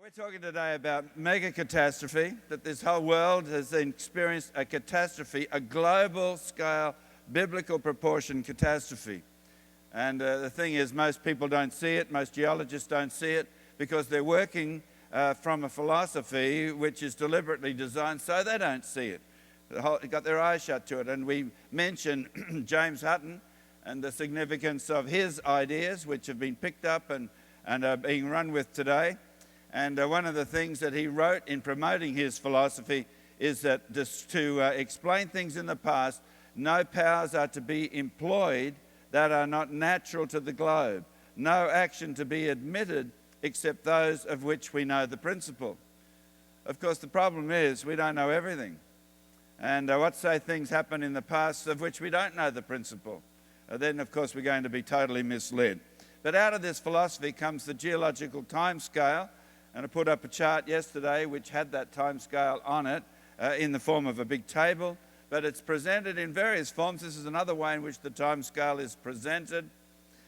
We're talking today about mega catastrophe, that this whole world has experienced a catastrophe, a global scale, biblical proportion catastrophe. And the thing is, most people don't see it, most geologists don't see it, because they're working from a philosophy which is deliberately designed so they don't see it. They've got their eyes shut to it. And we mention James Hutton and the significance of his ideas, which have been picked up and are being run with today. And one of the things that he wrote in promoting his philosophy is that just to explain things in the past, no powers are to be employed that are not natural to the globe, no action to be admitted except those of which we know the principle. Of course, the problem is we don't know everything. And what say things happen in the past of which we don't know the principle? Then, of course, we're going to be totally misled. But out of this philosophy comes the geological time scale. And I put up a chart yesterday which had that time scale on it in the form of a big table. But it's presented in various forms. This is another way in which the time scale is presented.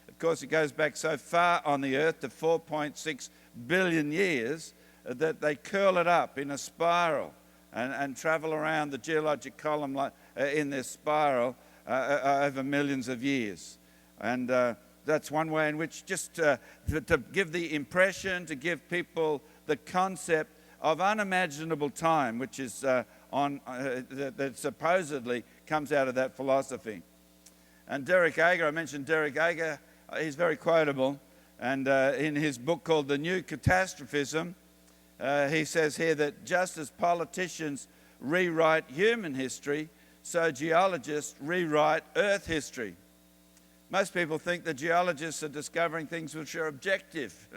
Of course, it goes back so far on the Earth to 4.6 billion years that they curl it up in a spiral and travel around the geologic column in this spiral over millions of years. And that's one way in which just to give the impression, to give people the concept of unimaginable time, which is that supposedly comes out of that philosophy. And Derek Eger, I mentioned Derek Eger, he's very quotable. And in his book called The New Catastrophism, he says here that just as politicians rewrite human history, so geologists rewrite Earth history. Most people think that geologists are discovering things which are objective,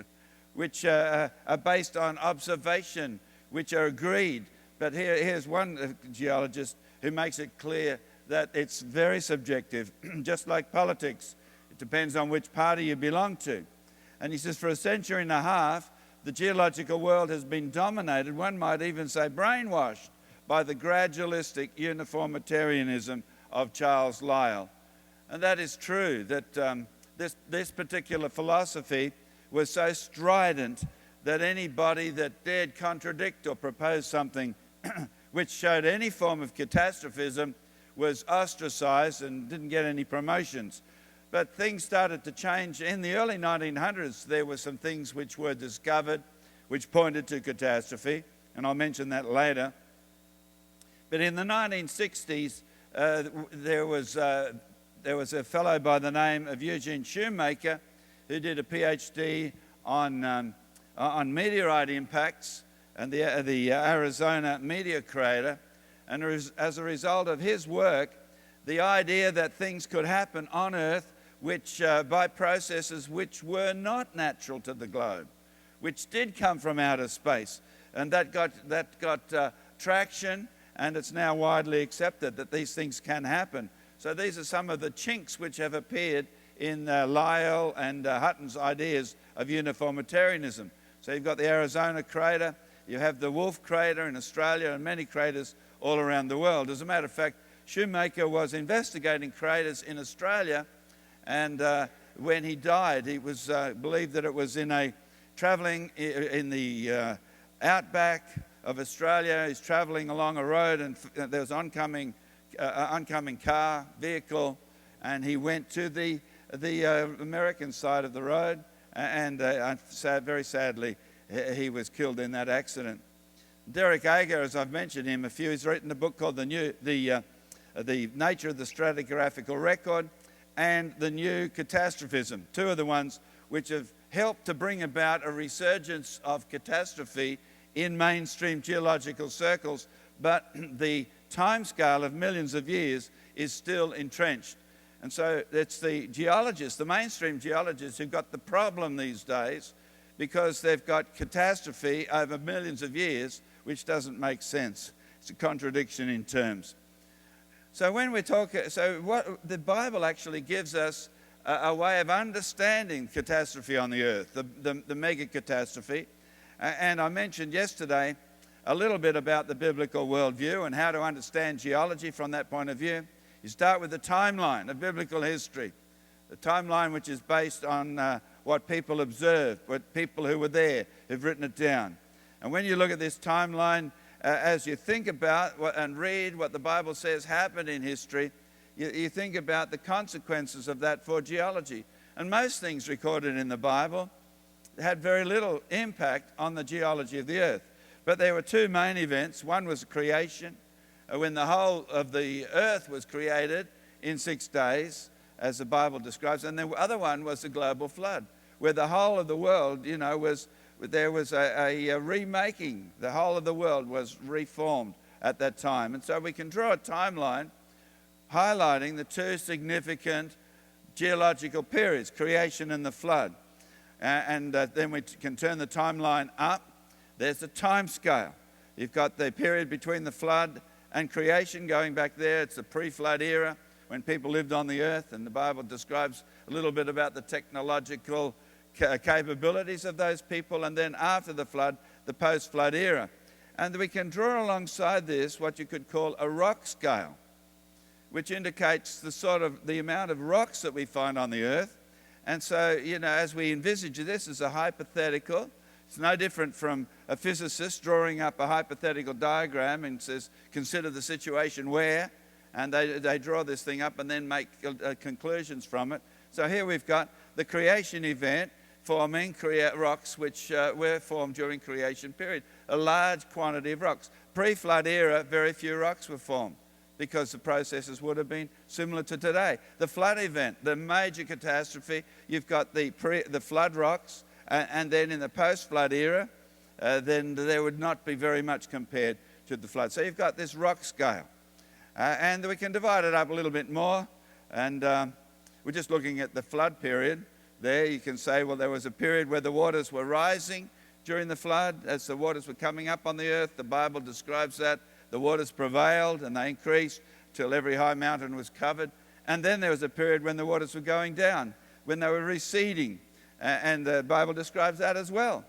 which are based on observation, which are agreed. But here's one geologist who makes it clear that it's very subjective, just like politics. It depends on which party you belong to. And he says for a century and a half, the geological world has been dominated, one might even say brainwashed, by the gradualistic uniformitarianism of Charles Lyell. And that is true, that this particular philosophy was so strident that anybody that dared contradict or propose something which showed any form of catastrophism was ostracized and didn't get any promotions. But things started to change. In the early 1900s, there were some things which were discovered which pointed to catastrophe, and I'll mention that later. But in the 1960s, there was a fellow by the name of Eugene Shoemaker who did a Ph.D. on meteorite impacts and the Arizona Meteor crater. And as a result of his work, the idea that things could happen on Earth which by processes which were not natural to the globe, which did come from outer space, and that got traction, and it's now widely accepted that these things can happen. So these are some of the chinks which have appeared in Lyell and Hutton's ideas of uniformitarianism. So you've got the Arizona crater, you have the Wolfe crater in Australia, and many craters all around the world. As a matter of fact, Shoemaker was investigating craters in Australia, and when he died, he was believed that it was travelling in the outback of Australia. He's travelling along a road, and there was oncoming car, vehicle, and he went to the American side of the road, and very sadly, he was killed in that accident. Derek Eger, as I've mentioned him a few, he's written a book called The Nature of the Stratigraphical Record and The New Catastrophism, two of the ones which have helped to bring about a resurgence of catastrophe in mainstream geological circles, but the timescale of millions of years is still entrenched. And so it's the geologists, the mainstream geologists, who've got the problem these days because they've got catastrophe over millions of years, which doesn't make sense. It's a contradiction in terms. So when we talk, what the Bible actually gives us a way of understanding catastrophe on the earth, the mega catastrophe. And I mentioned yesterday a little bit about the biblical worldview and how to understand geology from that point of view. You start with the timeline of biblical history, the timeline which is based on what people observed, what people who were there have written it down. And when you look at this timeline, as you think about and read what the Bible says happened in history, you think about the consequences of that for geology. And most things recorded in the Bible had very little impact on the geology of the earth. But there were two main events. One was creation, when the whole of the earth was created in 6 days, as the Bible describes. And the other one was the global flood, where the whole of the world, there was a remaking. The whole of the world was reformed at that time. And so we can draw a timeline highlighting the two significant geological periods, creation and the flood. And then we can turn the timeline up. There's a time scale. You've got the period between the flood and creation going back there. It's the pre-flood era when people lived on the earth, and the Bible describes a little bit about the technological capabilities of those people. And then after the flood, the post-flood era. And we can draw alongside this what you could call a rock scale, which indicates the amount of rocks that we find on the earth. And so, as we envisage this as a hypothetical, it's no different from a physicist drawing up a hypothetical diagram and says, consider the situation where, and they draw this thing up and then make conclusions from it. So here we've got the creation event forming rocks which were formed during creation period, a large quantity of rocks. Pre-flood era, very few rocks were formed, because the processes would have been similar to today. The flood event, the major catastrophe, you've got the flood rocks, and then in the post-flood era, then there would not be very much compared to the flood. So you've got this rock scale. And we can divide it up a little bit more, and we're just looking at the flood period. There you can say, well, there was a period where the waters were rising during the flood. As the waters were coming up on the earth, the Bible describes that. The waters prevailed and they increased till every high mountain was covered. And then there was a period when the waters were going down, when they were receding. And the Bible describes that as well.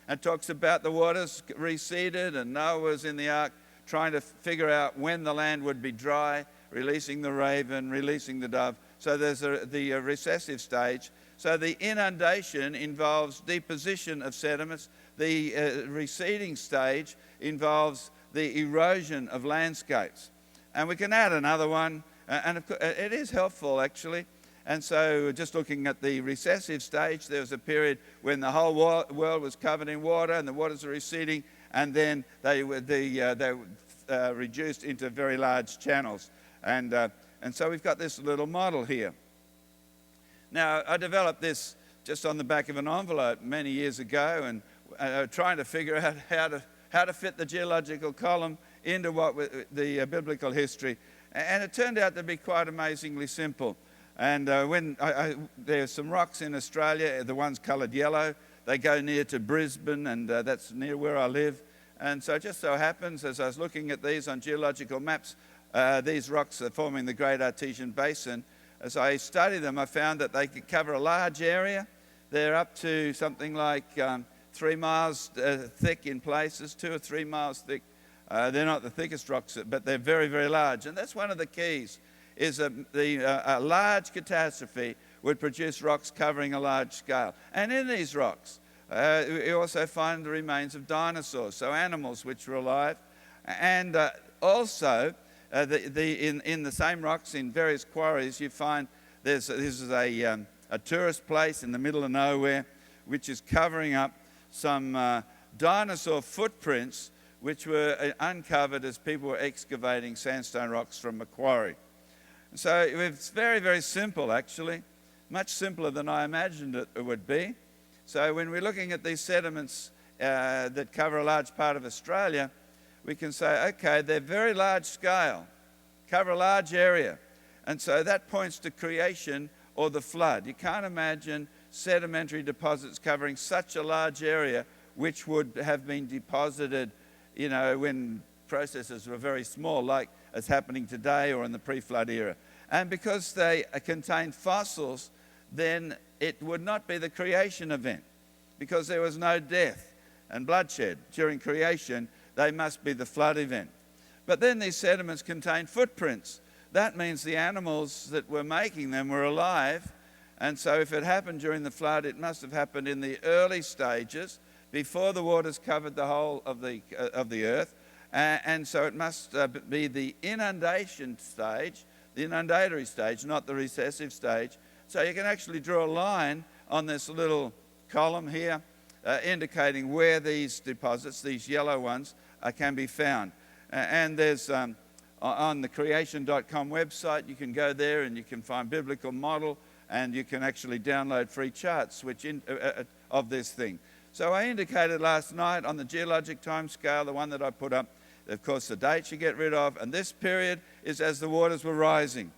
It talks about the waters receded and Noah was in the ark trying to figure out when the land would be dry, releasing the raven, releasing the dove. So there's the recessive stage. So the inundation involves deposition of sediments. The receding stage involves the erosion of landscapes. And we can add another one, and it is helpful actually. And so just looking at the recessive stage, there was a period when the whole world was covered in water and the waters were receding, and then they were reduced into very large channels. And so we've got this little model here. Now, I developed this just on the back of an envelope many years ago, and trying to figure out how to fit the geological column into the biblical history. And it turned out to be quite amazingly simple. And there's some rocks in Australia, the ones coloured yellow. They go near to Brisbane, and that's near where I live. And so it just so happens, as I was looking at these on geological maps, these rocks are forming the Great Artesian Basin. As I studied them, I found that they could cover a large area. They're up to something like 3 miles thick in places, 2 or 3 miles thick. They're not the thickest rocks, but they're very, very large. And that's one of the keys, is a large catastrophe would produce rocks covering a large scale. And in these rocks, we also find the remains of dinosaurs, so animals which were alive. And also, in the same rocks, in various quarries, you find this is a tourist place in the middle of nowhere, which is covering up some dinosaur footprints which were uncovered as people were excavating sandstone rocks from a quarry. So it's very, very simple actually, much simpler than I imagined it would be. So when we're looking at these sediments that cover a large part of Australia, we can say, okay, they're very large scale, cover a large area. And so that points to creation or the flood. You can't imagine sedimentary deposits covering such a large area which would have been deposited, when processes were very small, like is happening today or in the pre-flood era. And because they contain fossils, then it would not be the creation event, because there was no death and bloodshed during creation. They must be the flood event. But then these sediments contain footprints. That means the animals that were making them were alive. And so if it happened during the flood, it must have happened in the early stages, before the waters covered the whole of the earth. And so it must be the inundation stage, the inundatory stage, not the recessive stage. So you can actually draw a line on this little column here indicating where these deposits, these yellow ones, can be found. And there's on the creation.com website, you can go there and you can find biblical model, and you can actually download free charts of this thing. So I indicated last night on the geologic time scale, the one that I put up, of course, the dates you get rid of, and this period is as the waters were rising.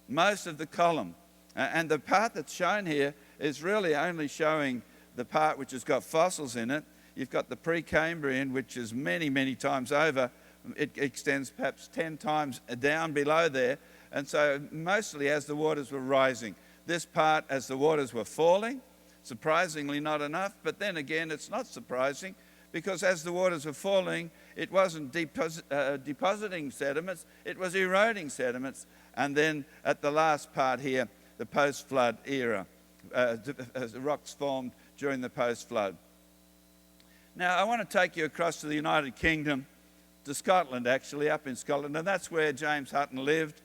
Most of the column. And the part that's shown here is really only showing the part which has got fossils in it. You've got the Precambrian, which is many, many times over. It extends perhaps 10 times down below there. And so mostly as the waters were rising. This part as the waters were falling, surprisingly not enough. But then again, it's not surprising, because as the waters were falling, it wasn't depositing sediments, it was eroding sediments. And then at the last part here, the post-flood era, rocks formed during the post-flood. Now, I want to take you across to the United Kingdom, to Scotland actually, up in Scotland, and that's where James Hutton lived.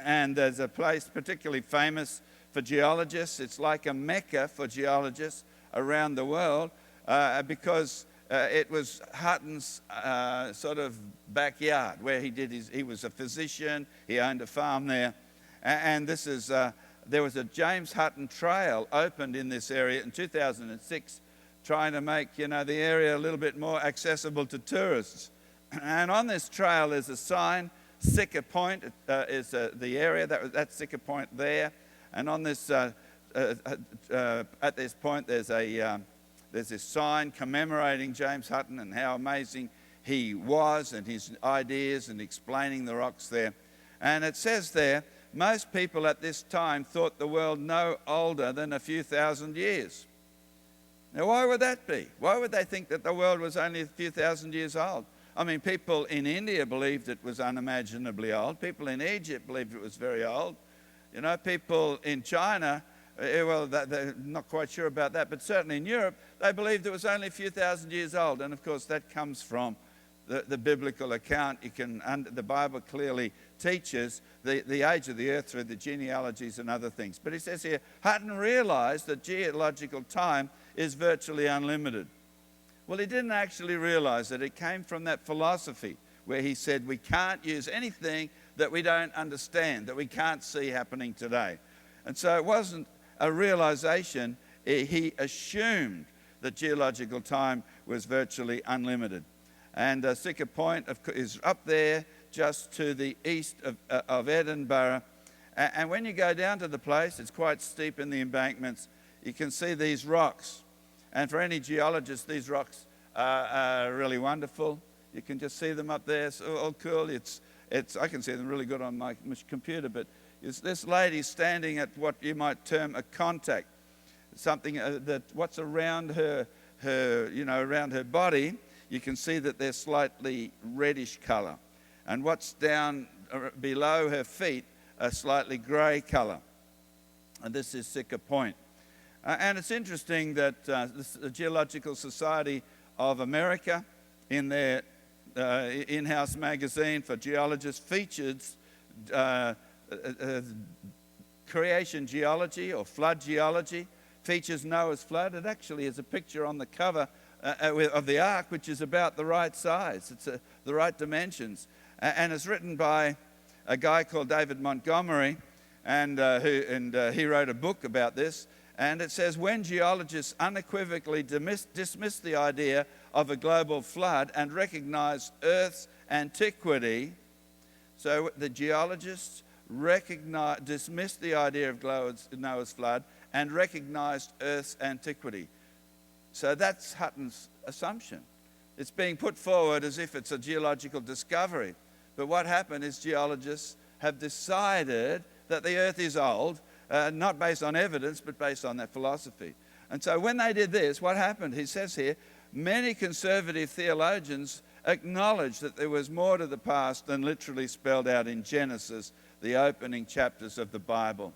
And there's a place particularly famous for geologists. It's like a mecca for geologists around the world, because it was Hutton's sort of backyard, where he was a physician, he owned a farm there. And this is, there was a James Hutton trail opened in this area in 2006, trying to make, the area a little bit more accessible to tourists. And on this trail there's a sign, Siccar Point is the area, that's Siccar Point there. And on this, at this point there's this sign commemorating James Hutton and how amazing he was and his ideas, and explaining the rocks there. And it says there, most people at this time thought the world no older than a few thousand years. Now, why would that be? Why would they think that the world was only a few thousand years old? I mean, people in India believed it was unimaginably old. People in Egypt believed it was very old. People in China, well, they're not quite sure about that, but certainly in Europe, they believed it was only a few thousand years old. And of course, that comes from the biblical account. The Bible clearly teaches the age of the earth through the genealogies and other things. But he says here, Hutton realized that geological time is virtually unlimited. Well, he didn't actually realize that. It came from that philosophy where he said we can't use anything that we don't understand, that we can't see happening today. And so it wasn't a realization. He assumed that geological time was virtually unlimited. And Siccar Point is up there just to the east of Edinburgh. And when you go down to the place, it's quite steep in the embankments. You can see these rocks. And for any geologist, these rocks are really wonderful. You can just see them up there. It's all cool. I can see them really good on my computer. But this lady standing at what you might term a contact, something that what's around her around her body. You can see that they're slightly reddish colour. And what's down below her feet, a slightly grey colour. And this is Siccar Point. And it's interesting that the Geological Society of America, in their in-house magazine for geologists, featured creation geology or flood geology, features Noah's flood. It actually is a picture on the cover of the ark, which is about the right size. It's the right dimensions. And it's written by a guy called David Montgomery, and he wrote a book about this. And it says, when geologists unequivocally dismiss the idea of a global flood and recognize Earth's antiquity, so the geologists dismissed the idea of Noah's flood and recognized Earth's antiquity. So that's Hutton's assumption. It's being put forward as if it's a geological discovery. But what happened is geologists have decided that the Earth is old, not based on evidence, but based on that philosophy. And so when they did this, what happened? He says here, many conservative theologians acknowledged that there was more to the past than literally spelled out in Genesis, the opening chapters of the Bible.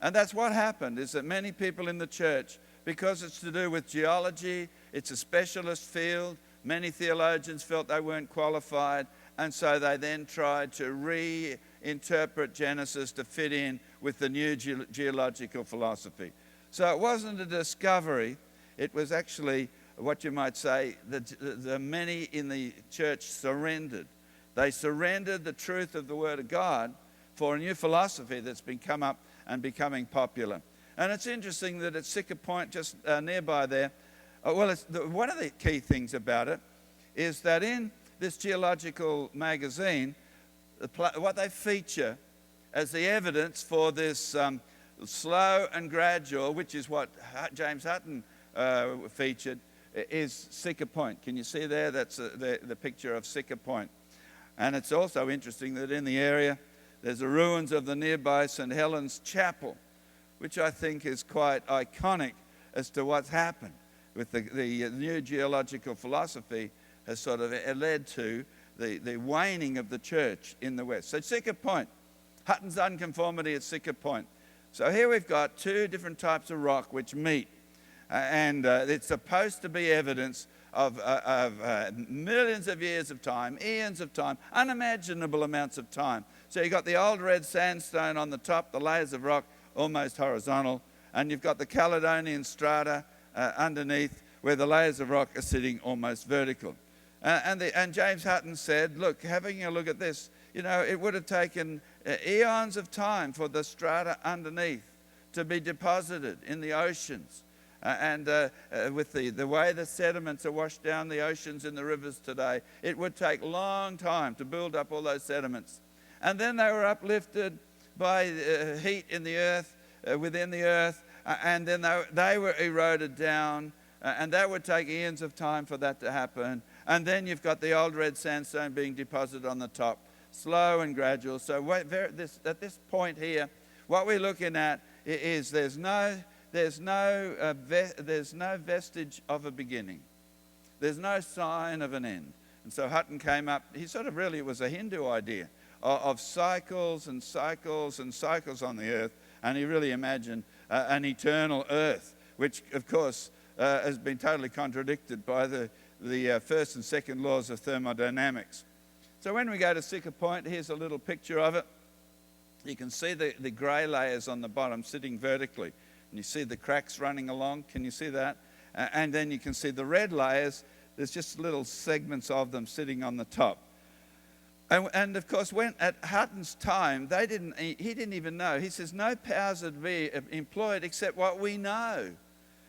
And that's what happened, is that many people in the church, because it's to do with geology, It's a specialist field. Many theologians felt they weren't qualified, and so they then tried to reinterpret Genesis to fit in with the new geological philosophy. So it wasn't a discovery. It was actually what you might say, the many in the church surrendered. They surrendered the truth of the Word of God for a new philosophy that's been come up and becoming popular. And it's interesting that at Siccar Point, just nearby there, one of the key things about it is that in this geological magazine, what they feature as the evidence for this slow and gradual, which is what James Hutton featured, is Siccar Point. Can you see there? That's the picture of Siccar Point. And it's also interesting that in the area, there's the ruins of the nearby St. Helens Chapel, which I think is quite iconic as to what's happened with the new geological philosophy has sort of led to the waning of the church in the West. So Siccar Point, Hutton's unconformity at Siccar Point. So here we've got two different types of rock which meet. And it's supposed to be evidence of millions of years of time, eons of time, unimaginable amounts of time. So you've got the old red sandstone on the top, the layers of rock almost horizontal, and you've got the Caledonian strata underneath where the layers of rock are sitting almost vertical. And James Hutton said, look, having a look at this, it would have taken eons of time for the strata underneath to be deposited in the oceans. With the way the sediments are washed down the oceans and the rivers today, it would take a long time to build up all those sediments. And then they were uplifted by heat in the earth, within the earth, and then they were eroded down, and that would take eons of time for that to happen. And then you've got the old red sandstone being deposited on the top, slow and gradual. So at this point here, what we're looking at is there's no vestige of a beginning. There's no sign of an end. And so Hutton came up, it was a Hindu idea of cycles and cycles and cycles on the earth, and he really imagined an eternal earth, which of course has been totally contradicted by the first and second laws of thermodynamics. So when we go to Siccar Point, here's a little picture of it. You can see the grey layers on the bottom sitting vertically. And you see the cracks running along. Can you see that? And then you can see the red layers. There's just little segments of them sitting on the top. And of course, when at Hutton's time, he didn't even know. He says, no powers would be employed except what we know.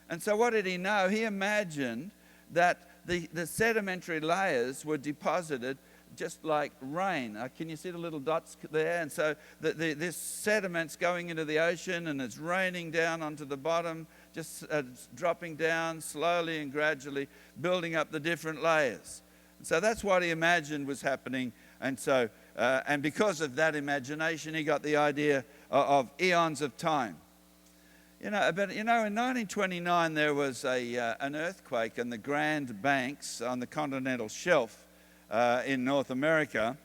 And so what did he know? He imagined that the sedimentary layers were deposited just like rain. Can you see the little dots there? And so this sediment's going into the ocean and it's raining down onto the bottom, just dropping down slowly and gradually, building up the different layers. And so that's what he imagined was happening. And so, and because of that imagination, he got the idea of eons of time. In 1929 there was an earthquake in the Grand Banks on the continental shelf in North America.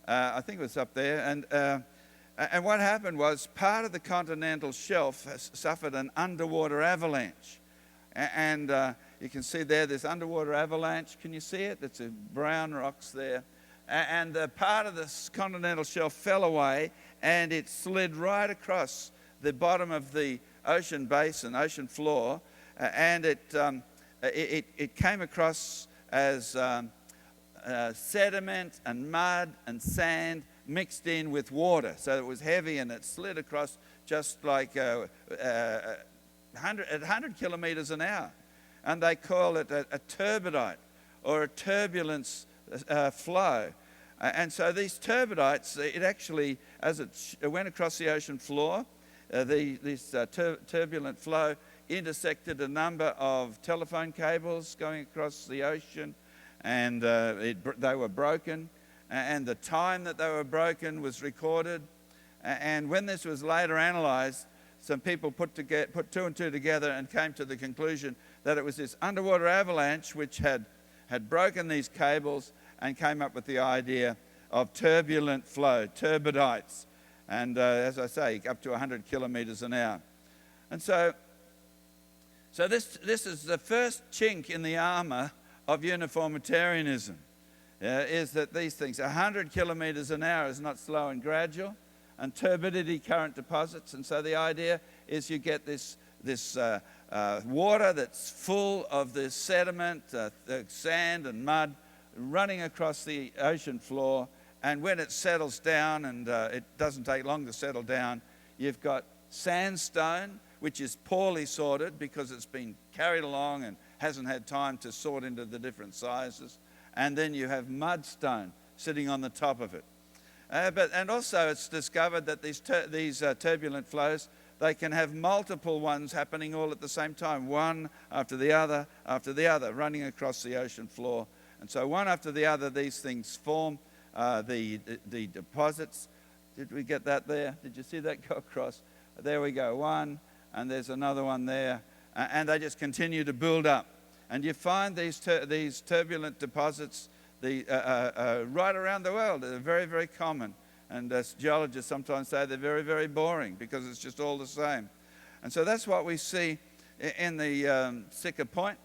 I think it was up there. And what happened was part of the continental shelf suffered an underwater avalanche. And you can see there, this underwater avalanche. Can you see it? It's brown rocks there. And part of the continental shelf fell away, and it slid right across the bottom of the ocean basin, ocean floor, and it came across as sediment and mud and sand mixed in with water. So it was heavy, and it slid across just like 100 kilometers an hour. And they call it a turbidite or a turbulence flow. And so these turbidites, it actually, as it went across the ocean floor, this turbulent flow intersected a number of telephone cables going across the ocean, and they were broken, and the time that they were broken was recorded. And when this was later analysed, some people put two and two together and came to the conclusion that it was this underwater avalanche which had broken these cables and came up with the idea of turbulent flow, turbidites, and as I say, up to 100 kilometres an hour. And so So this is the first chink in the armour of uniformitarianism, is that these things, 100 kilometres an hour is not slow and gradual, and turbidity current deposits. And so the idea is you get this water that's full of this sediment, the sand and mud, running across the ocean floor. And when it settles down, and it doesn't take long to settle down, you've got sandstone, which is poorly sorted because it's been carried along and hasn't had time to sort into the different sizes. And then you have mudstone sitting on the top of it. And also it's discovered that these turbulent flows, they can have multiple ones happening all at the same time, one after the other, running across the ocean floor. And so one after the other, these things form the deposits. Did we get that there? Did you see that go across? There we go, one, and there's another one there. And they just continue to build up. And you find these turbulent deposits right around the world. They're very, very common. And as geologists sometimes say, they're very, very boring because it's just all the same. And so that's what we see in the Siccar Point.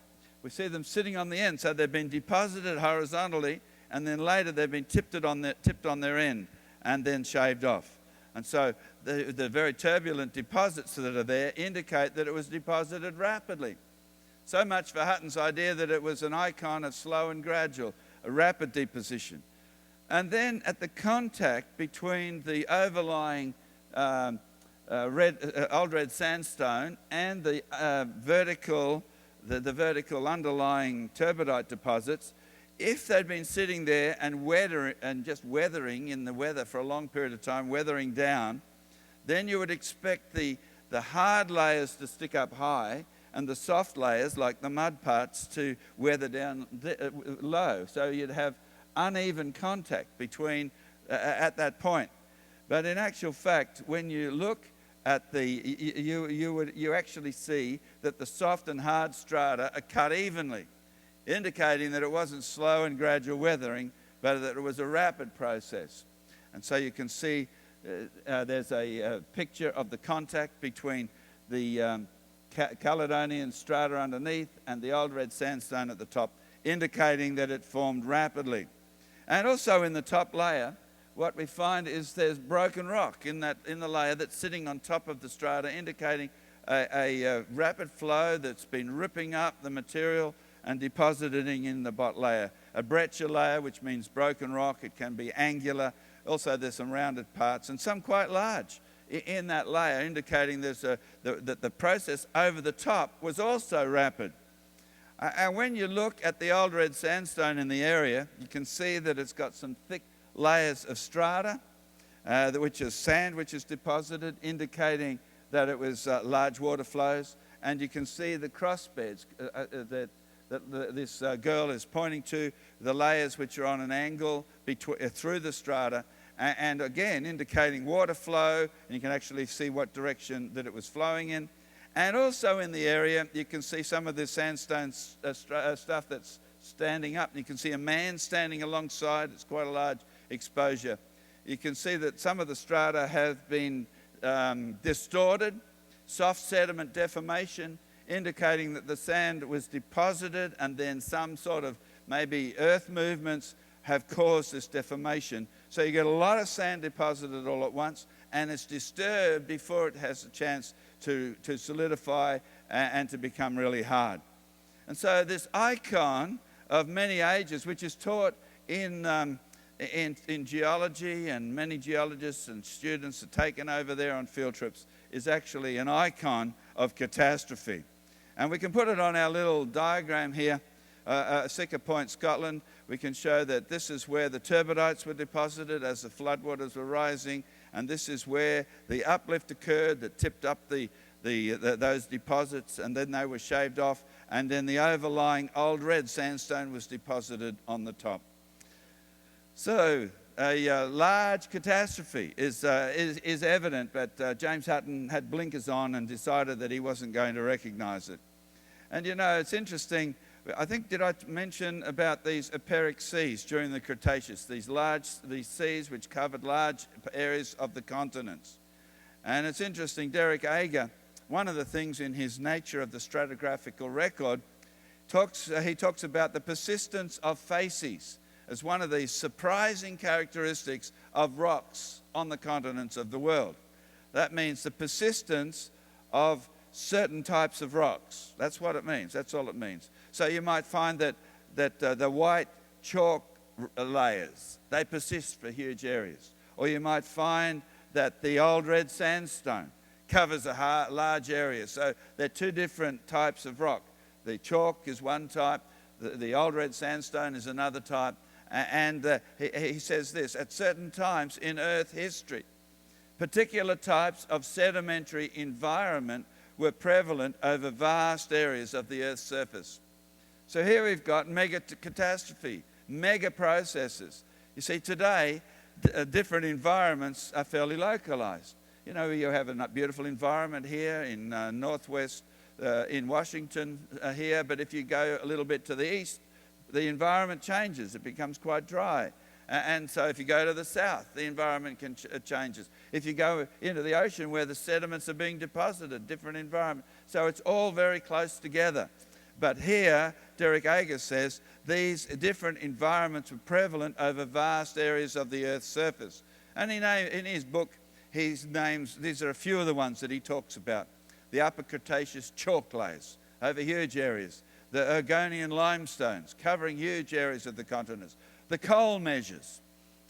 We see them sitting on the end. So they've been deposited horizontally, and then later they've been tipped on their end and then shaved off. And so the very turbulent deposits that are there indicate that it was deposited rapidly. So much for Hutton's idea that it was an icon of slow and gradual, a rapid deposition. And then at the contact between the overlying old red sandstone and the vertical underlying turbidite deposits, if they'd been sitting there and just weathering in the weather for a long period of time, weathering down, then you would expect the hard layers to stick up high and the soft layers, like the mud parts, to weather down low. So you'd have uneven contact between at that point. But in actual fact, when you look at you actually see that the soft and hard strata are cut evenly, indicating that it wasn't slow and gradual weathering, but that it was a rapid process. And so you can see there's a picture of the contact between the Caledonian strata underneath and the old red sandstone at the top, indicating that it formed rapidly. And also in the top layer, what we find is there's broken rock in the layer that's sitting on top of the strata, indicating a rapid flow that's been ripping up the material and depositing in the bottom layer. A breccia layer, which means broken rock. It can be angular. Also, there's some rounded parts and some quite large in that layer, indicating that the process over the top was also rapid. And when you look at the old red sandstone in the area, you can see that it's got some thick layers of strata, which is sand which is deposited, indicating that it was large water flows. And you can see the cross beds that this girl is pointing to, the layers which are on an angle through the strata, and again indicating water flow, and you can actually see what direction that it was flowing in. And also in the area, you can see some of the sandstone stuff that's standing up. And you can see a man standing alongside. It's quite a large exposure. You can see that some of the strata have been distorted, soft sediment deformation, indicating that the sand was deposited and then some sort of maybe earth movements have caused this deformation. So you get a lot of sand deposited all at once, and it's disturbed before it has a chance to solidify and to become really hard. And so this icon of many ages, which is taught in geology, and many geologists and students are taken over there on field trips, is actually an icon of catastrophe. And we can put it on our little diagram here, Siccar Point, Scotland. We can show that this is where the turbidites were deposited as the floodwaters were rising, and this is where the uplift occurred that tipped up those deposits, and then they were shaved off, and then the overlying old red sandstone was deposited on the top. So a large catastrophe is evident, but James Hutton had blinkers on and decided that he wasn't going to recognize it. And you know, it's interesting. I think, did I mention about these Epeiric Seas during the Cretaceous, these seas which covered large areas of the continents? And it's interesting, Derek Ager, one of the things in his Nature of the Stratigraphical Record, he talks about the persistence of facies as one of these surprising characteristics of rocks on the continents of the world. That means the persistence of certain types of rocks. That's what it means. That's all it means. So you might find that the white chalk layers, they persist for huge areas. Or you might find that the old red sandstone covers a large area. So there are two different types of rock. The chalk is one type, the old red sandstone is another type. And he says this: at certain times in Earth history, particular types of sedimentary environment were prevalent over vast areas of the Earth's surface. So here we've got mega catastrophe, mega processes. You see, today, different environments are fairly localized. You know, you have a beautiful environment here in northwest, in Washington here, but if you go a little bit to the east, the environment changes. It becomes quite dry. And so if you go to the south, the environment changes. If you go into the ocean where the sediments are being deposited, different environment. So it's all very close together. But here, Derek Ager says, these different environments were prevalent over vast areas of the Earth's surface. And in his book, he names, these are a few of the ones that he talks about. The Upper Cretaceous chalk layers over huge areas. The Ergonian limestones covering huge areas of the continents. The coal measures,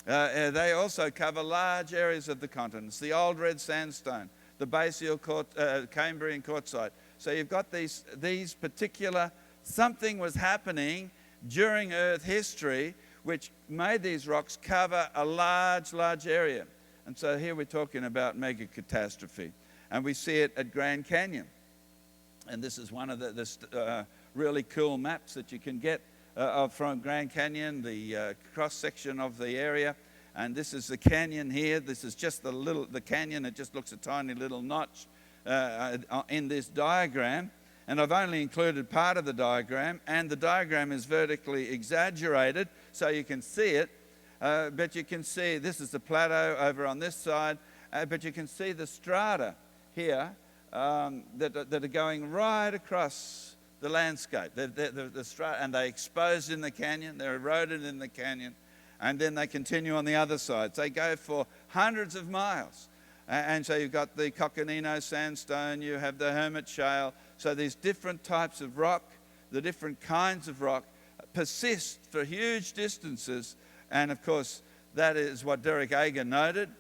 they also cover large areas of the continents. The old red sandstone, the basal Cambrian quartzite. So you've got these particular, something was happening during Earth history which made these rocks cover a large area. And so here we're talking about mega catastrophe. And we see it at Grand Canyon. And this is one of the really cool maps that you can get from Grand Canyon, the cross-section of the area. And this is the canyon here. This is just the canyon. It just looks a tiny little notch in this diagram. And I've only included part of the diagram. And the diagram is vertically exaggerated, so you can see it. But you can see this is the plateau over on this side. But you can see the strata here that are going right across the landscape. The strata, and they're exposed in the canyon, they're eroded in the canyon, and then they continue on the other side. So they go for hundreds of miles. And so you've got the Coconino sandstone, you have the Hermit shale. So these different types of rock, the different kinds of rock, persist for huge distances. And of course, that is what Derek Ager noted.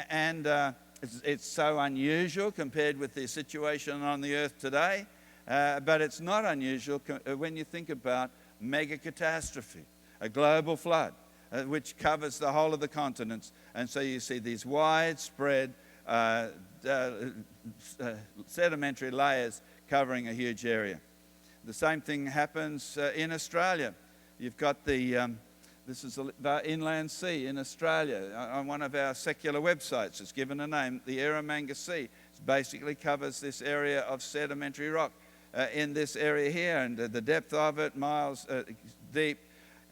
And it's so unusual compared with the situation on the Earth today. But it's not unusual when you think about mega catastrophe, a global flood, which covers the whole of the continents. And so you see these widespread sedimentary layers covering a huge area. The same thing happens in Australia. You've got this is the inland sea in Australia. On one of our secular websites, it's given a name, the Eromanga Sea. It basically covers this area of sedimentary rock in this area here, and the depth of it, miles deep.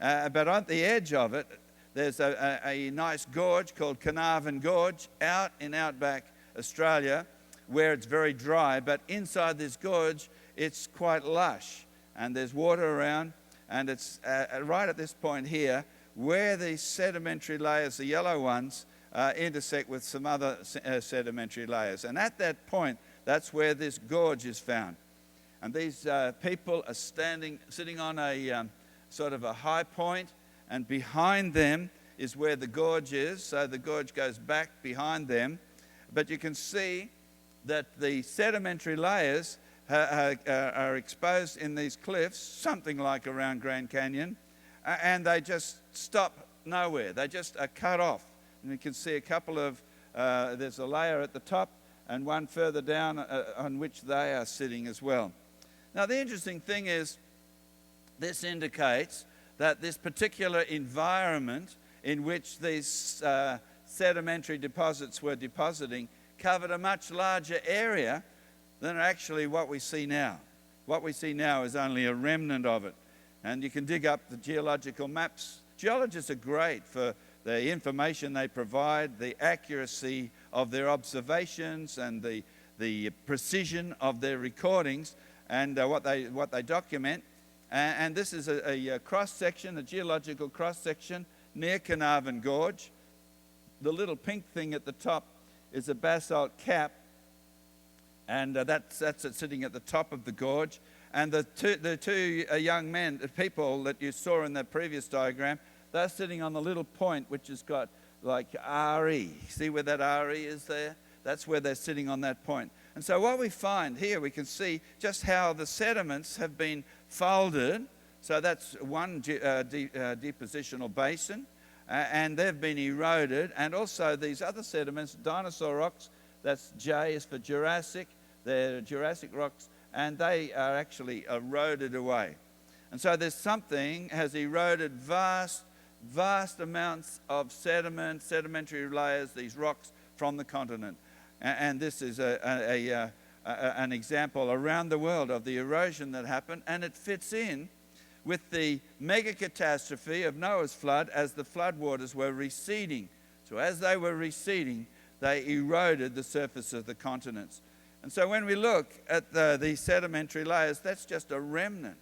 But on the edge of it, there's a nice gorge called Carnarvon Gorge out in outback Australia, where it's very dry. But inside this gorge, it's quite lush, and there's water around. And it's right at this point here where these sedimentary layers, the yellow ones, intersect with some other sedimentary layers. And at that point, that's where this gorge is found. And these people are sitting on a sort of a high point, and behind them is where the gorge is. So the gorge goes back behind them. But you can see that the sedimentary layers are exposed in these cliffs, something like around Grand Canyon, and they just stop nowhere. They just are cut off. And you can see a couple of, there's a layer at the top and one further down on which they are sitting as well. Now the interesting thing is, this indicates that this particular environment in which these sedimentary deposits were depositing covered a much larger area than actually what we see now. What we see now is only a remnant of it. And you can dig up the geological maps. Geologists are great for the information they provide, the accuracy of their observations, and the the precision of their recordings and what they document. And this is a cross-section, a geological cross-section near Carnarvon Gorge. The little pink thing at the top is a basalt cap, and that's it sitting at the top of the gorge. And the two young men, the people that you saw in the previous diagram, they're sitting on the little point which has got like RE. See where that RE is there? That's where they're sitting on that point. And so what we find here, we can see just how the sediments have been folded. So that's one depositional basin, and they've been eroded. And also these other sediments, dinosaur rocks, that's J is for Jurassic, they're Jurassic rocks, and they are actually eroded away. And so there's something has eroded vast amounts of sediment, sedimentary layers, these rocks from the continent. And this is an example around the world of the erosion that happened, and it fits in with the mega catastrophe of Noah's flood as the floodwaters were receding. So as they were receding, they eroded the surface of the continents. And so when we look at these sedimentary layers, that's just a remnant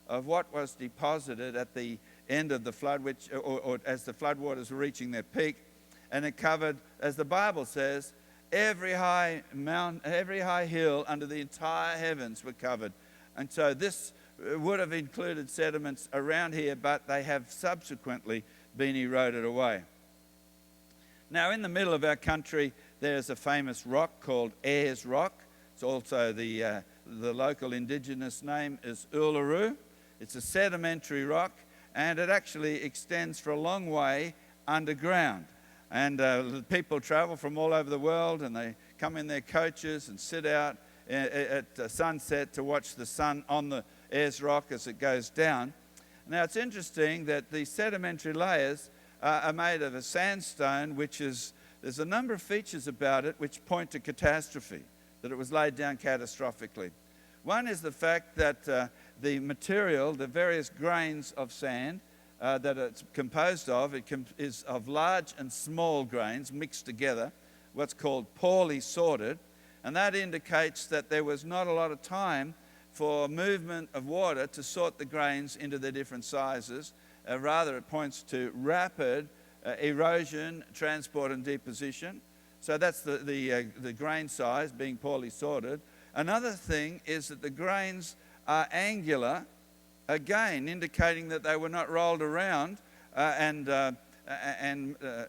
of what was deposited at the end of the flood, or as the floodwaters were reaching their peak. And it covered, as the Bible says, every high mountain, every high hill under the entire heavens were covered. And so this would have included sediments around here, but they have subsequently been eroded away. Now, in the middle of our country, there's a famous rock called Ayers Rock. It's also the local indigenous name is Uluru. It's a sedimentary rock, and it actually extends for a long way underground. And people travel from all over the world, and they come in their coaches and sit out at sunset to watch the sun on the Ayers Rock as it goes down. Now, it's interesting that these sedimentary layers are made of a sandstone, there's a number of features about it which point to catastrophe, that it was laid down catastrophically. One is the fact that the material, the various grains of sand, that it's composed of, is of large and small grains mixed together, what's called poorly sorted, and that indicates that there was not a lot of time for movement of water to sort the grains into their different sizes. Rather, it points to rapid erosion, transport, and deposition. So that's the grain size being poorly sorted. Another thing is that the grains are angular, again indicating that they were not rolled around and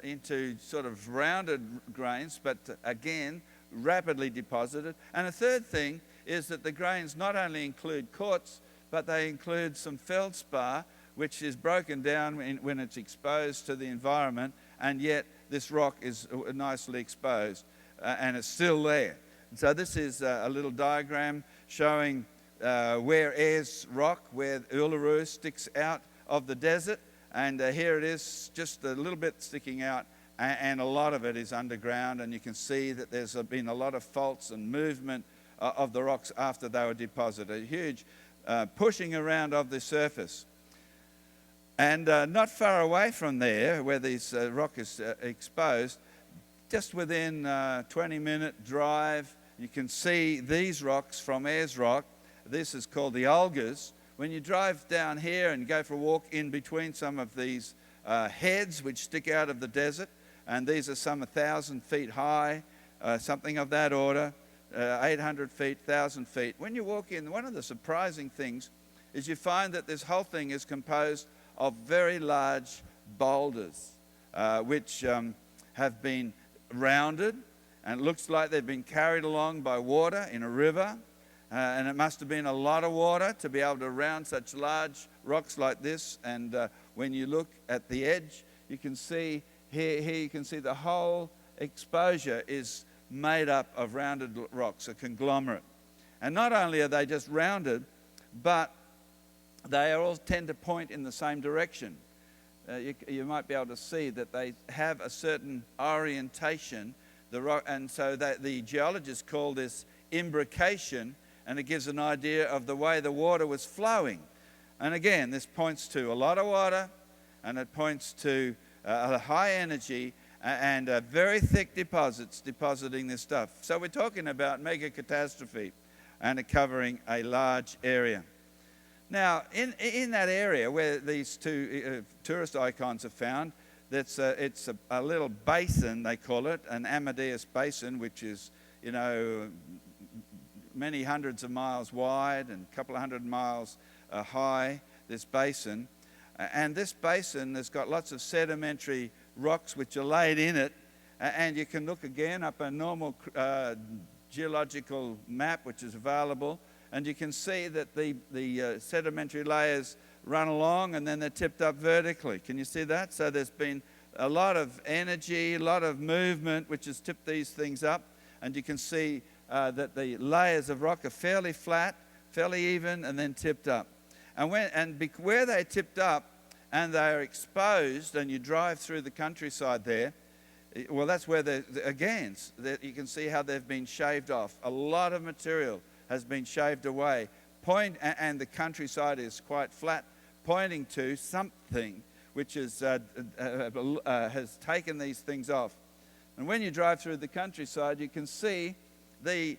into sort of rounded grains, but again rapidly deposited. And a third thing is that the grains not only include quartz, but they include some feldspar, which is broken down when it's exposed to the environment, and yet this rock is nicely exposed and it's still there. And so this is a little diagram showing where Ayers Rock, where Uluru sticks out of the desert, and here it is just a little bit sticking out, and a lot of it is underground, and you can see that there's been a lot of faults and movement of the rocks after they were deposited, a huge pushing around of the surface. And not far away from there, where this rock is exposed, just within a 20-minute drive, you can see these rocks from Ayers Rock. This is called the Olgas. When you drive down here and go for a walk in between some of these heads which stick out of the desert, and these are some 1,000 feet high, something of that order, 800 feet, 1,000 feet. When you walk in, one of the surprising things is you find that this whole thing is composed of very large boulders, which have been rounded, and it looks like they've been carried along by water in a river, and it must have been a lot of water to be able to round such large rocks like this. And when you look at the edge, you can see here you can see the whole exposure is made up of rounded rocks, a conglomerate. And not only are they just rounded, but they all tend to point in the same direction. You might be able to see that they have a certain orientation, and so that the geologists call this imbrication, and it gives an idea of the way the water was flowing. And again, this points to a lot of water, and it points to a high energy, and very thick deposits depositing this stuff. So we're talking about mega catastrophe and covering a large area. Now, in that area where these two tourist icons are found, it's a little basin, they call it, an Amadeus Basin, which is, many hundreds of miles wide and a couple of hundred miles high, this basin. And this basin has got lots of sedimentary rocks which are laid in it. And you can look again up a normal geological map which is available, and you can see that the sedimentary layers run along and then they're tipped up vertically. Can you see that? So there's been a lot of energy, a lot of movement which has tipped these things up, and you can see that the layers of rock are fairly flat, fairly even, and then tipped up. And where they're tipped up and they're exposed, and you drive through the countryside there, well, that's where you can see how they've been shaved off. A lot of material has been shaved away, and the countryside is quite flat, pointing to something which has taken these things off. And when you drive through the countryside, you can see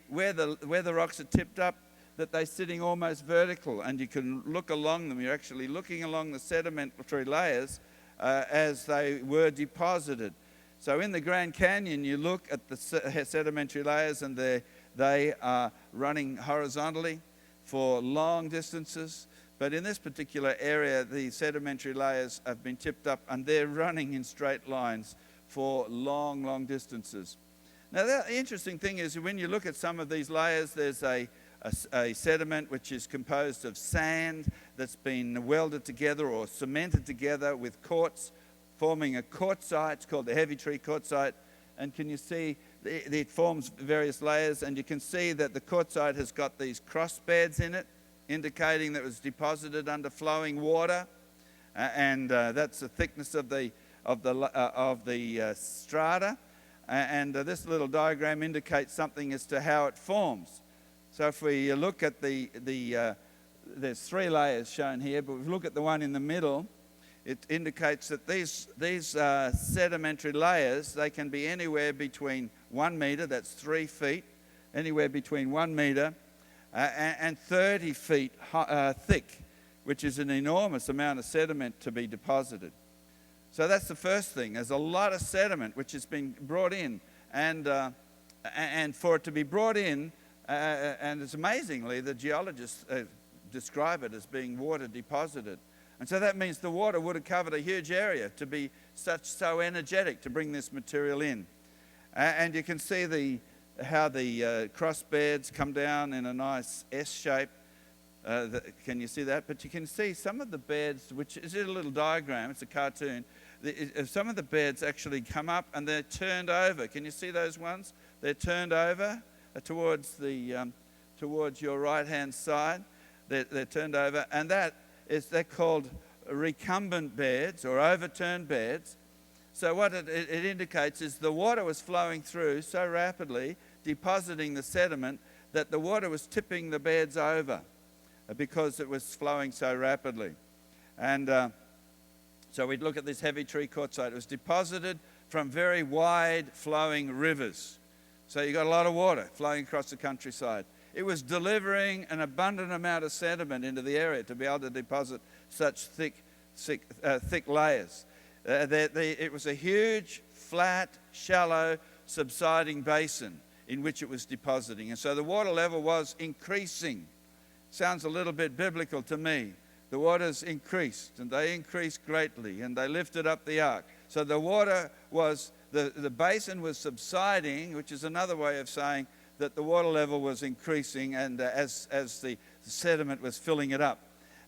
where the rocks are tipped up, that they're sitting almost vertical, and you can look along them. You're actually looking along the sedimentary layers as they were deposited. So in the Grand Canyon, you look at the sedimentary layers, and they are running horizontally for long distances. But in this particular area, the sedimentary layers have been tipped up, and they're running in straight lines for long, long distances. Now, the interesting thing is when you look at some of these layers, there's a sediment which is composed of sand that's been welded together or cemented together with quartz, forming a quartzite. It's called the heavy tree quartzite. And can you see it forms various layers, and you can see that the quartzite has got these cross beds in it, indicating that it was deposited under flowing water, and that's the thickness of the strata. And this little diagram indicates something as to how it forms. So if we look at there's three layers shown here, but if we look at the one in the middle, it indicates that these sedimentary layers, they can be anywhere between 1 meter, that's 3 feet, anywhere between 1 meter and 30 feet thick, which is an enormous amount of sediment to be deposited. So that's the first thing. There's a lot of sediment which has been brought in, and for it to be brought in, and it's amazingly, the geologists describe it as being water deposited. And so that means the water would have covered a huge area to be so energetic to bring this material in. And you can see how the cross beds come down in a nice S shape. Can you see that? But you can see some of the beds, which is a little diagram, it's a cartoon. Some of the beds actually come up and they're turned over. Can you see those ones? They're turned over towards your right-hand side. They're turned over, and they're called recumbent beds or overturned beds. So what it indicates is the water was flowing through so rapidly, depositing the sediment, that the water was tipping the beds over because it was flowing so rapidly. And so we'd look at this heavy tree quartzite. It was deposited from very wide flowing rivers. So you got a lot of water flowing across the countryside. It was delivering an abundant amount of sediment into the area to be able to deposit such thick layers. It was a huge, flat, shallow, subsiding basin in which it was depositing. And so the water level was increasing. Sounds a little bit biblical to me. The waters increased, and they increased greatly, and they lifted up the ark. So the water was, the basin was subsiding, which is another way of saying that the water level was increasing, and as the sediment was filling it up.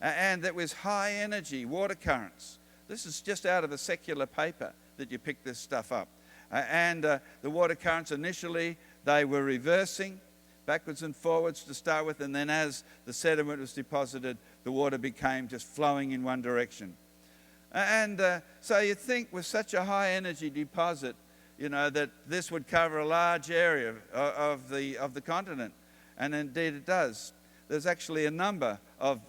And there was high energy water currents. This is just out of a secular paper that you pick this stuff up. And the water currents initially, they were reversing backwards and forwards to start with, and then as the sediment was deposited, the water became just flowing in one direction. And so you'd think with such a high energy deposit, that this would cover a large area of the continent, and indeed it does. There's actually a number of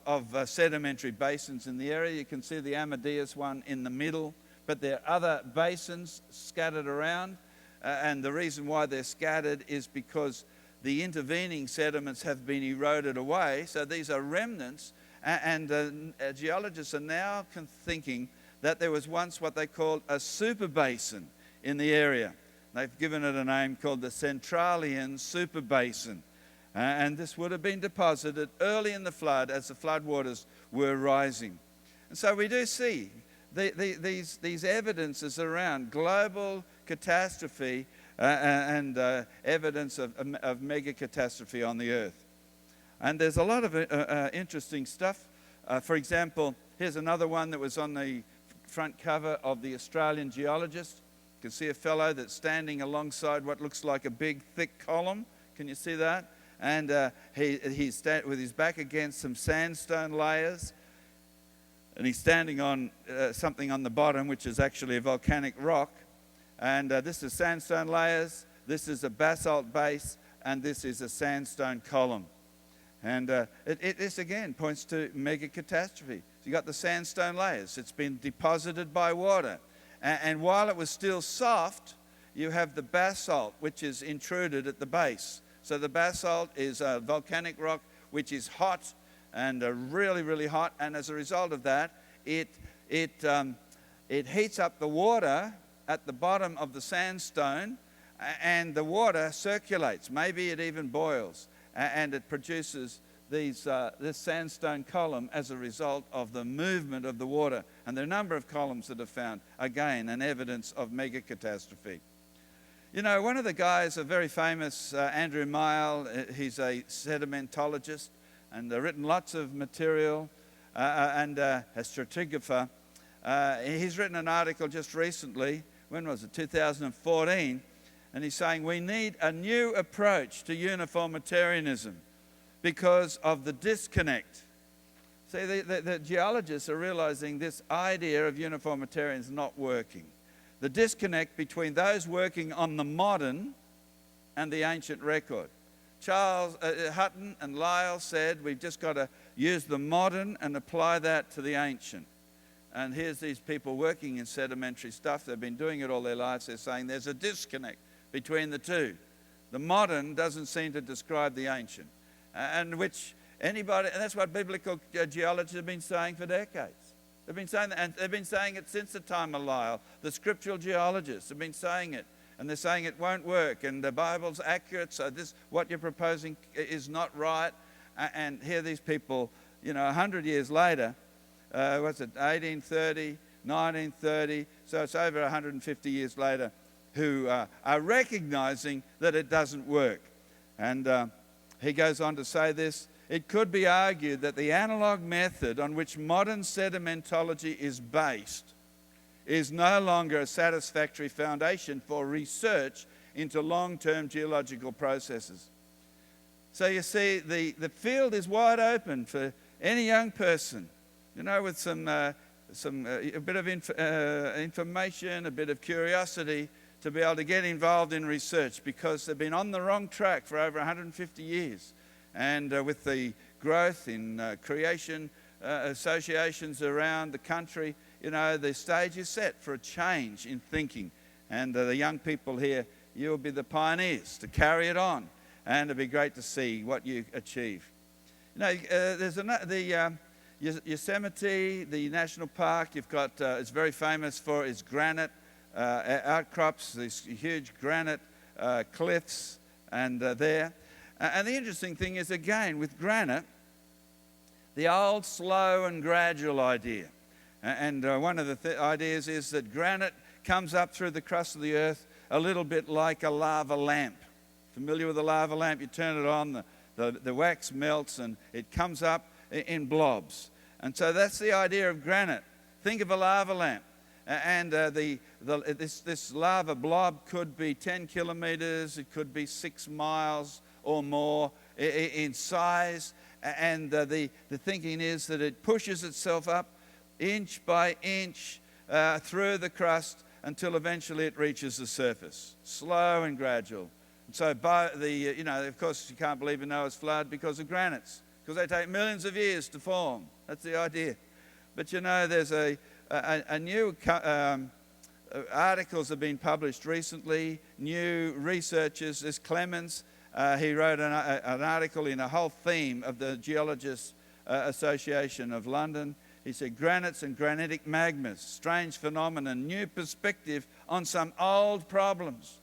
sedimentary basins in the area. You can see the Amadeus one in the middle, but there are other basins scattered around. And the reason why they're scattered is because the intervening sediments have been eroded away. So these are remnants. And geologists are now thinking that there was once what they called a super basin in the area. They've given it a name called the Centralian Super Basin. And this would have been deposited early in the flood as the floodwaters were rising. And so we do see these evidences around global catastrophe and evidence of mega catastrophe on the earth. And there's a lot of interesting stuff. For example, here's another one that was on the front cover of the Australian Geologist. You can see a fellow that's standing alongside what looks like a big, thick column. Can you see that? And he's with his back against some sandstone layers. And he's standing on something on the bottom, which is actually a volcanic rock. And this is sandstone layers, this is a basalt base, and this is a sandstone column. And this again points to mega catastrophe. So you've got the sandstone layers. It's been deposited by water. And while it was still soft, you have the basalt, which is intruded at the base. So the basalt is a volcanic rock which is hot and really, really hot. And as a result of that, it heats up the water at the bottom of the sandstone, and the water circulates. Maybe it even boils, and it produces this sandstone column as a result of the movement of the water. And there are a number of columns that are found, again, an evidence of mega catastrophe. You know, one of the guys, a very famous Andrew Mile, he's a sedimentologist and written lots of material and a stratigrapher. He's written an article just recently, when was it, 2014, and he's saying we need a new approach to uniformitarianism because of the disconnect. See, the geologists are realizing this idea of uniformitarianism is not working. The disconnect between those working on the modern and the ancient record. Charles Hutton and Lyell said we've just got to use the modern and apply that to the ancient. And here's these people working in sedimentary stuff. They've been doing it all their lives. They're saying there's a disconnect between the two. The modern doesn't seem to describe the ancient. And that's what biblical geologists have been saying for decades. They've been saying that, and they've been saying it since the time of Lyell. The scriptural geologists have been saying it, and they're saying it won't work, and the Bible's accurate, so what you're proposing is not right. And here these people, 100 years later, what's it, 1830, 1930, so it's over 150 years later, who are recognizing that it doesn't work. And he goes on to say this: it could be argued that the analog method on which modern sedimentology is based is no longer a satisfactory foundation for research into long-term geological processes. So you see, the field is wide open for any young person, with a bit of information, a bit of curiosity, to be able to get involved in research, because they've been on the wrong track for over 150 years. And with the growth in creation associations around the country, the stage is set for a change in thinking. And the young people here, you'll be the pioneers to carry it on. And it'll be great to see what you achieve. There's the Yosemite, the national park. You've got, it's very famous for its granite outcrops, these huge granite cliffs, and there. And the interesting thing is, again, with granite, the old slow and gradual idea. And one of the ideas is that granite comes up through the crust of the earth a little bit like a lava lamp. Familiar with a lava lamp? You turn it on, the wax melts, and it comes up in blobs. And so that's the idea of granite. Think of a lava lamp. And this lava blob could be 10 kilometers, it could be 6 miles or more in size, and the thinking is that it pushes itself up inch by inch through the crust until eventually it reaches the surface, slow and gradual. And so of course you can't believe in Noah's flood because of granites, because they take millions of years to form. That's the idea. But there's a new articles have been published recently, new researchers. This Clemens, he wrote an article in a whole theme of the Geologists Association of London. He said, granites and granitic magmas, strange phenomenon, new perspective on some old problems.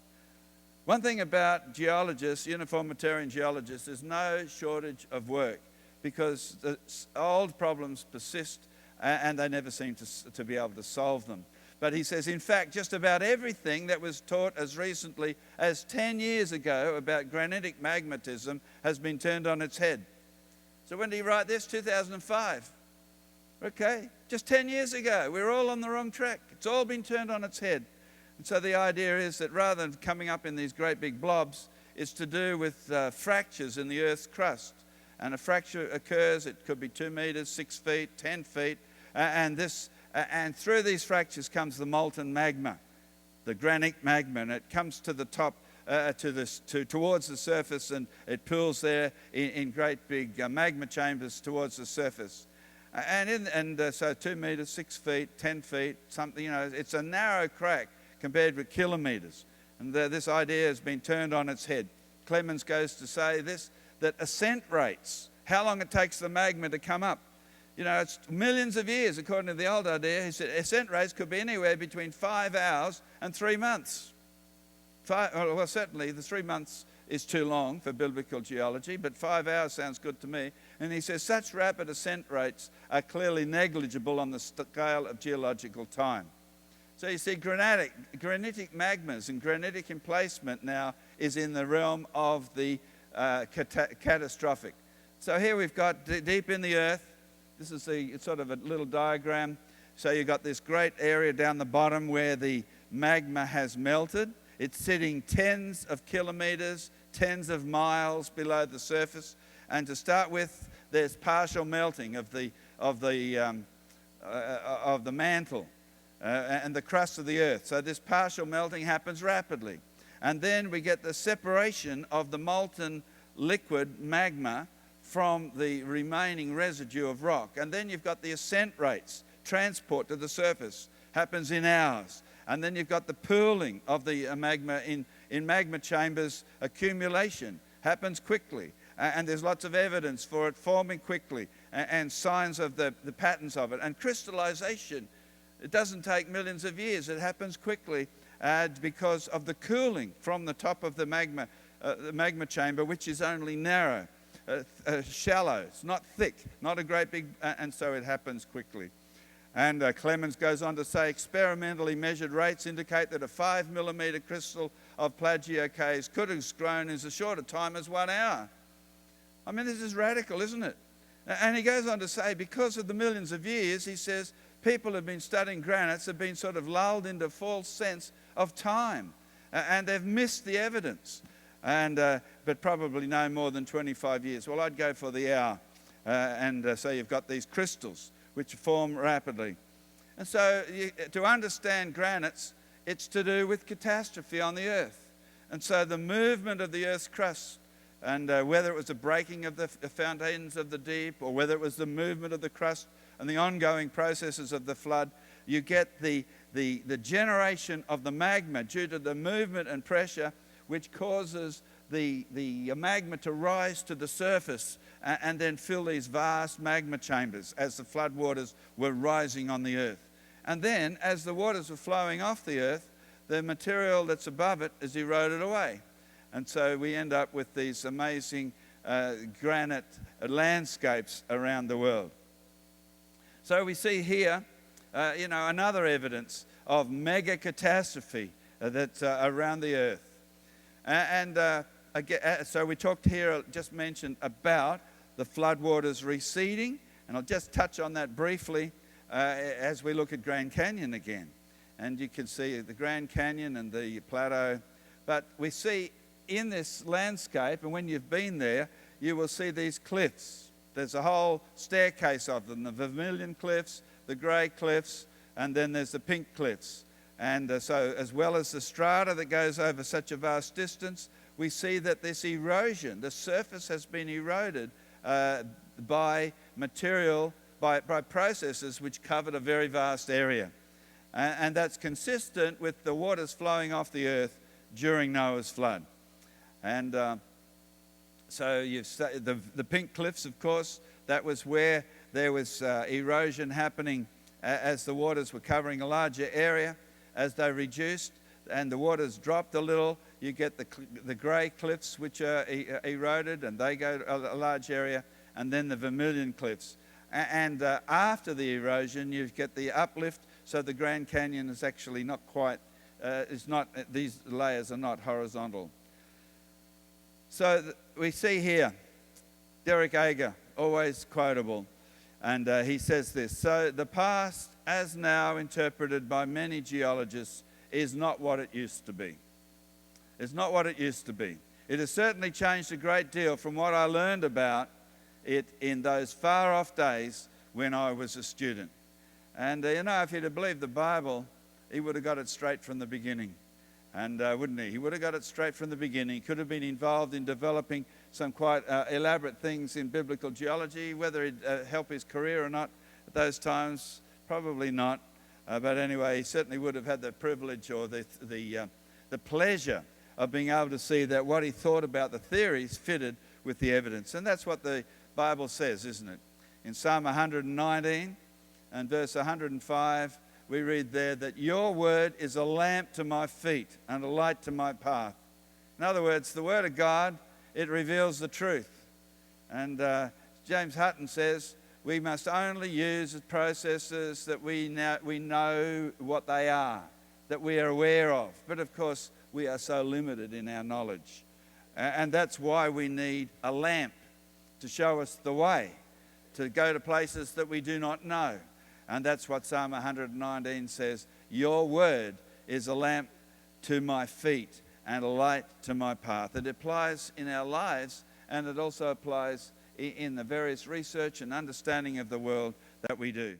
One thing about geologists, uniformitarian geologists, there's no shortage of work because the old problems persist and they never seem to be able to solve them. But he says, in fact, just about everything that was taught as recently as 10 years ago about granitic magmatism has been turned on its head. So when did he write this? 2005. Okay, just 10 years ago. We're all on the wrong track. It's all been turned on its head. And so the idea is that rather than coming up in these great big blobs, it's to do with fractures in the Earth's crust. And a fracture occurs, it could be 2 meters, 6 feet, 10 feet, and through these fractures comes the molten magma, the granitic magma, and it comes to the top, towards the surface, and it pools there in great big magma chambers towards the surface. So 2 meters, 6 feet, 10 feet, something, it's a narrow crack compared with kilometers. And this idea has been turned on its head. Clemens goes to say this, that ascent rates, how long it takes the magma to come up, it's millions of years, according to the old idea. He said ascent rates could be anywhere between 5 hours and 3 months. Well, certainly the 3 months is too long for biblical geology, but 5 hours sounds good to me. And he says such rapid ascent rates are clearly negligible on the scale of geological time. So you see, granitic magmas and granitic emplacement now is in the realm of the catastrophic. So here we've got deep in the earth. This is it's sort of a little diagram. So you've got this great area down the bottom where the magma has melted. It's sitting tens of kilometers, tens of miles below the surface. And to start with, there's partial melting of the mantle and the crust of the earth. So this partial melting happens rapidly. And then we get the separation of the molten liquid magma from the remaining residue of rock. And then you've got the ascent rates, transport to the surface, happens in hours. And then you've got the pooling of the magma in magma chambers, accumulation, happens quickly. And there's lots of evidence for it forming quickly and signs of the patterns of it. And crystallization, it doesn't take millions of years, it happens quickly because of the cooling from the top of the magma chamber, which is only narrow, shallow, it's not thick, not a great big, and so it happens quickly. And Clemens goes on to say, experimentally measured rates indicate that a 5 millimeter crystal of plagioclase could have grown in as short a time as 1 hour. I mean, this is radical, isn't it? And he goes on to say, because of the millions of years, he says, people have been studying granites, have been sort of lulled into a false sense of time, and they've missed the evidence, but probably no more than 25 years. Well, I'd go for the hour, so you've got these crystals which form rapidly. And so to understand granites, it's to do with catastrophe on the earth. And so the movement of the earth's crust, and whether it was the breaking of the fountains of the deep, or whether it was the movement of the crust and the ongoing processes of the flood, you get the generation of the magma due to the movement and pressure, which causes the magma to rise to the surface and then fill these vast magma chambers as the flood waters were rising on the earth. And then, as the waters were flowing off the earth, the material that's above it is eroded away. And so we end up with these amazing granite landscapes around the world. So we see here, another evidence of mega catastrophe that's around the earth. So we talked here, just mentioned about the floodwaters receding, and I'll just touch on that briefly as we look at Grand Canyon again. And you can see the Grand Canyon and the plateau. But we see in this landscape, and when you've been there, you will see these cliffs. There's a whole staircase of them, the Vermilion Cliffs, the grey cliffs, and then there's the pink cliffs. And so as well as the strata that goes over such a vast distance, we see that this erosion, the surface has been eroded by material, by processes which covered a very vast area. And that's consistent with the waters flowing off the earth during Noah's flood. And so the pink cliffs, of course, that was where there was erosion happening as the waters were covering a larger area. As they reduced and the waters dropped a little, you get the grey cliffs, which are eroded, and they go to a large area, and then the vermilion cliffs. And after the erosion, you get the uplift, so the Grand Canyon is actually not quite, these layers are not horizontal. So we see here, Derek Ager, always quotable, and he says this: so the past, as now interpreted by many geologists, is not what it used to be. It's not what it used to be. It has certainly changed a great deal from what I learned about it in those far-off days when I was a student. And if he'd have believed the Bible, he would have got it straight from the beginning. And wouldn't he? He would have got it straight from the beginning. He could have been involved in developing some quite elaborate things in biblical geology. Whether it'd help his career or not at those times, probably not. But anyway, he certainly would have had the privilege or the pleasure of being able to see that what he thought about the theories fitted with the evidence. And that's what the Bible says, isn't it? In Psalm 119 and verse 105, we read there that your word is a lamp to my feet and a light to my path. In other words, the word of God, it reveals the truth. And James Hutton says we must only use processes that we know what they are, that we are aware of. But of course, we are so limited in our knowledge. And that's why we need a lamp to show us the way, to go to places that we do not know. And that's what Psalm 119 says. Your word is a lamp to my feet and a light to my path. It applies in our lives, and it also applies in the various research and understanding of the world that we do.